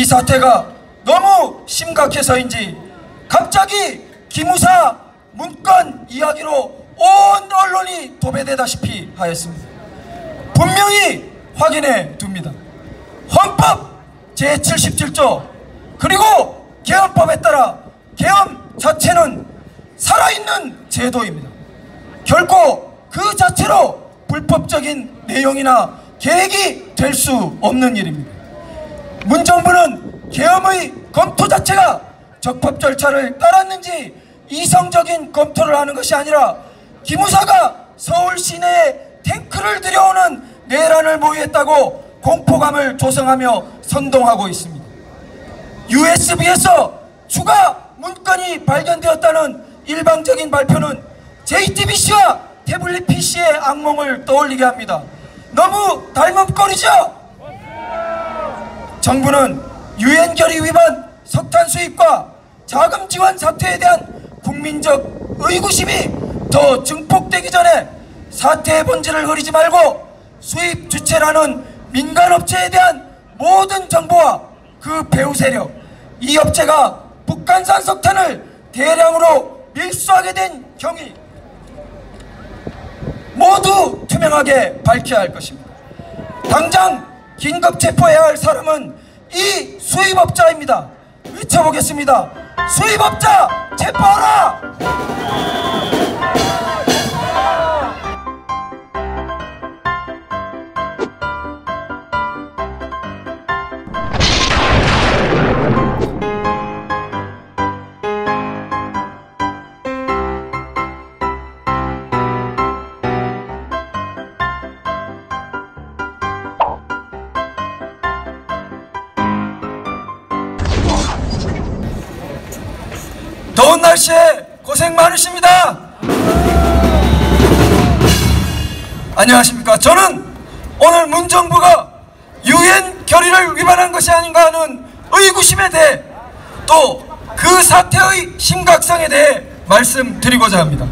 사태가 너무 심각해서인지 갑자기 기무사 문건 이야기로 온 언론이 도배되다시피 하였습니다. 분명히 확인해 둡니다. 헌법 제77조 그리고 계엄법에 따라 계엄 자체는 살아있는 제도입니다. 결코 그 자체로 불법적인 내용이나 계획이 될 수 없는 일입니다. 문정부는 계엄의 검토 자체가 적법 절차를 따랐는지 이성적인 검토를 하는 것이 아니라 기무사가 서울 시내에 탱크를 들여오는 내란을 모의했다고 공포감을 조성하며 선동하고 있습니다. USB에서 추가 문건이 발견되었다는 일방적인 발표는 JTBC와 태블릿 PC의 악몽을 떠올리게 합니다. 너무 닮음거리죠? 정부는 유엔 결의 위반 석탄 수입과 자금 지원 사태에 대한 국민적 의구심이 더 증폭되기 전에 사태의 본질을 흐리지 말고 수입 주체라는 민간업체에 대한 모든 정보와 그 배후 세력, 이 업체가 북한산 석탄을 대량으로 밀수하게 된 경위 모두 투명하게 밝혀야 할 것입니다. 당장 긴급 체포해야 할 사람은 이 수입업자입니다. 외쳐보겠습니다. 수입업자 체포하라! 더운 날씨에 고생 많으십니다. 안녕하십니까. 저는 오늘 문정부가 유엔 결의를 위반한 것이 아닌가 하는 의구심에 대해 또 그 사태의 심각성에 대해 말씀드리고자 합니다.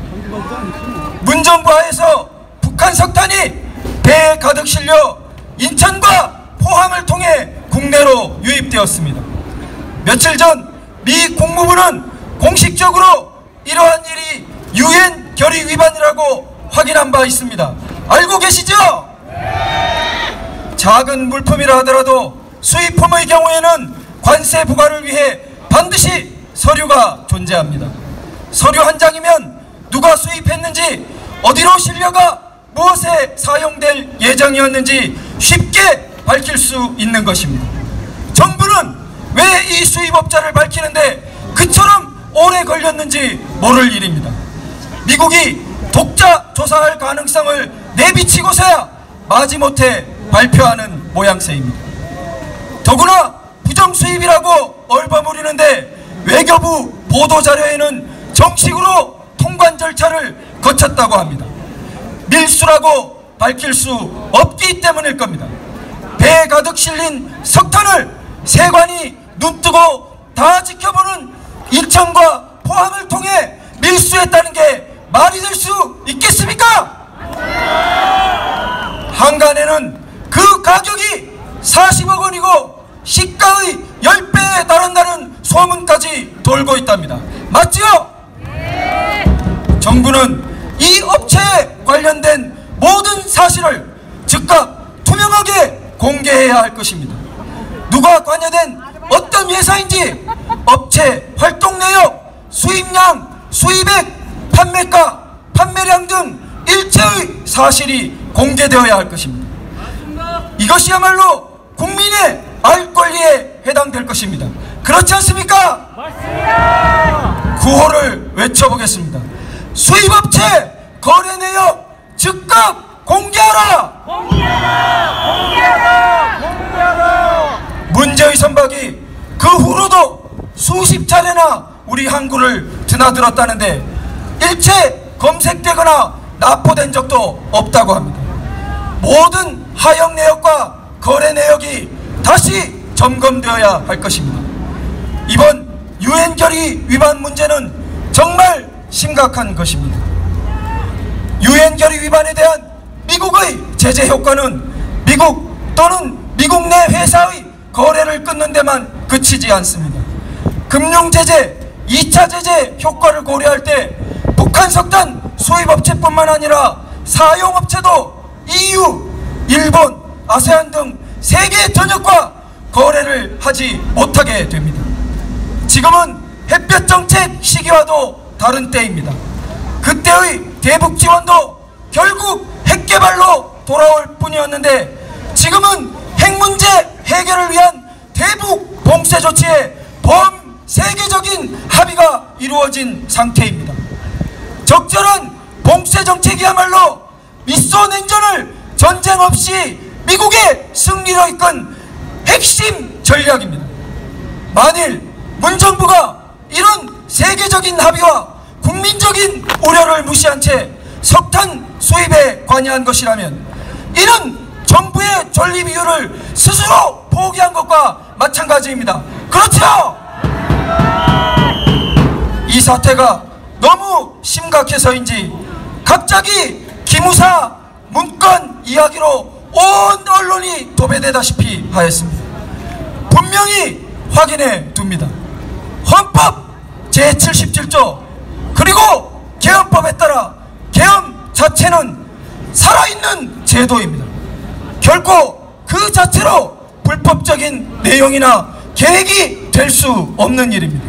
문정부 하에서 북한 석탄이 배에 가득 실려 인천과 포항을 통해 국내로 유입되었습니다. 며칠 전 미 국무부는 공식적으로 이러한 일이 유엔 결의 위반이라고 확인한 바 있습니다. 알고 계시죠? 작은 물품이라 하더라도 수입품의 경우에는 관세 부과를 위해 반드시 서류가 존재합니다. 서류 한 장이면 누가 수입했는지, 어디로 실려가 무엇에 사용될 예정이었는지 쉽게 밝힐 수 있는 것입니다. 정부는 왜 이 수입업자를 밝히는데 그처럼 오래 걸렸는지 모를 일입니다. 미국이 독자 조사할 가능성을 내비치고서야 마지못해 발표하는 모양새입니다. 더구나 부정수입이라고 얼버무리는데 외교부 보도자료에는 정식으로 통관 절차를 거쳤다고 합니다. 밀수라고 밝힐 수 없기 때문일 겁니다. 배에 가득 실린 석탄을 세관이 눈뜨고 다 지켜보는 인천과 포항을 통해 밀수했다는 게 말이 될 수 있겠습니까? 한간에는 그 가격이 40억 원이고 시가의 10배에 달한다는 소문까지 돌고 있답니다. 맞지요? 정부는 이 업체에 관련된 모든 사실을 즉각 투명하게 공개해야 할 것입니다. 누가 관여된 어떤 회사인지, 업체 활동 내역, 수입량, 수입액, 판매가, 판매량 등 일체의 사실이 공개되어야 할 것입니다. 이것이야말로 국민의 알 권리에 해당될 것입니다. 그렇지 않습니까? 맞습니다. 구호를 외쳐보겠습니다. 수입업체 거래 내역 즉각 공개하라! 공개하라! 공개하라! 공개하라! 문제의 선박이 그 후로도 수십 차례나 우리 항구를 드나들었다는데 일체 검색되거나 납포된 적도 없다고 합니다. 모든 하역 내역과 거래 내역이 다시 점검되어야 할 것입니다. 이번 유엔 결의 위반 문제는 정말 심각한 것입니다. 유엔 결의 위반에 대한 미국의 제재 효과는 미국 또는 미국 내 회사의 거래를 끊는 데만 그치지 않습니다. 금융제재, 2차 제재 효과를 고려할 때 북한 석탄 수입업체뿐만 아니라 사용업체도 EU, 일본, 아세안 등 세계 전역과 거래를 하지 못하게 됩니다. 지금은 햇볕 정책 시기와도 다른 때입니다. 그때의 대북 지원도 결국 핵 개발로 돌아올 뿐이었는데 지금은 핵 문제 해결을 위한 대북 봉쇄 조치에 범세계적인 합의가 이루어진 상태입니다. 적절한 봉쇄 정책이야말로 미소 냉전을 전쟁 없이 미국의 승리로 이끈 핵심 전략입니다. 만일 문정부가 이런 세계적인 합의와 국민적인 우려를 무시한 채 석탄 수입에 관여한 것이라면 이는 정부의 존립 이유를 스스로 포기한 것과 마찬가지입니다. 그렇죠? 이 사태가 너무 심각해서인지 갑자기 기무사 문건 이야기로 온 언론이 도배되다시피 하였습니다. 분명히 확인해 둡니다. 헌법 제77조 그리고 계엄법에 따라 계엄 자체는 살아있는 제도입니다. 결코 그 자체로 불법적인 내용이나 계획이 될 수 없는 일입니다.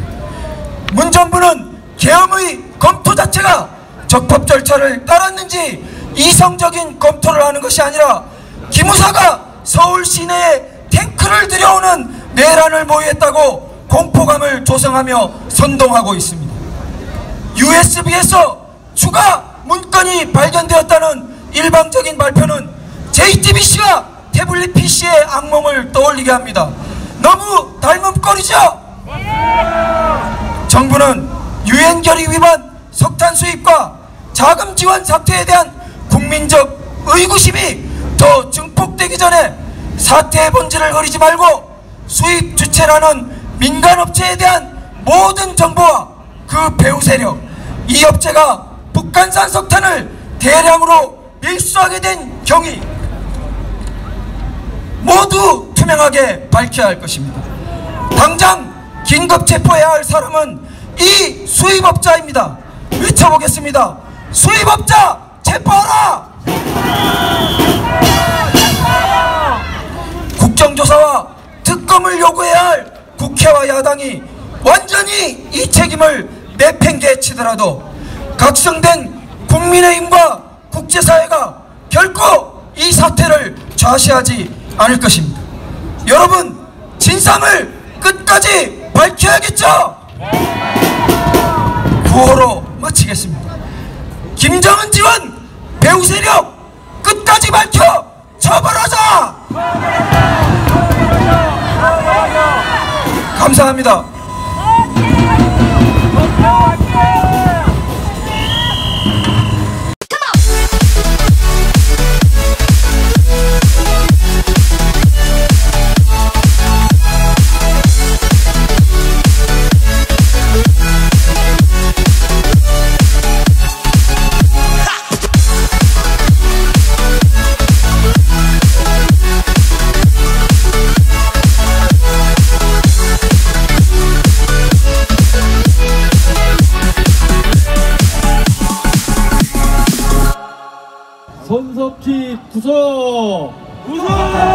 문정부는 계엄의 검토 자체가 적법 절차를 따랐는지 이성적인 검토를 하는 것이 아니라 기무사가 서울 시내에 탱크를 들여오는 내란을 모의했다고 공포감을 조성하며 선동하고 있습니다. USB에서 추가 문건이 발견되었다는 일방적인 발표는 JTBC가 태블릿 PC의 악몽을 떠올리게 합니다. 너무 닮음거리죠? 정부는 유엔 결의 위반 석탄 수입과 자금 지원 사태에 대한 국민적 의구심이 더 증폭되기 전에 사태의 본질을 흐리지 말고 수입 주체라는 민간업체에 대한 모든 정보와 그 배후 세력, 이 업체가 북한산 석탄을 대량으로 밀수하게 된 경위 모두 투명하게 밝혀야 할 것입니다. 당장 긴급 체포해야 할 사람은 이 수입업자입니다. 외쳐보겠습니다. 수입업자 체포하라! 국정조사와 특검을 요구해야 할 국회와 야당이 완전히 이 책임을 내팽개치더라도 각성된 국민의힘과 국제사회가 결코 이 사태를 좌시하지 않을 것입니다. 여러분, 진상을 끝까지 밝혀야겠죠? 구호로 마치겠습니다. 김정은 지원 배후 세력 끝까지 밝혀 처벌하자! 감사합니다. 손석희 구속! 구속!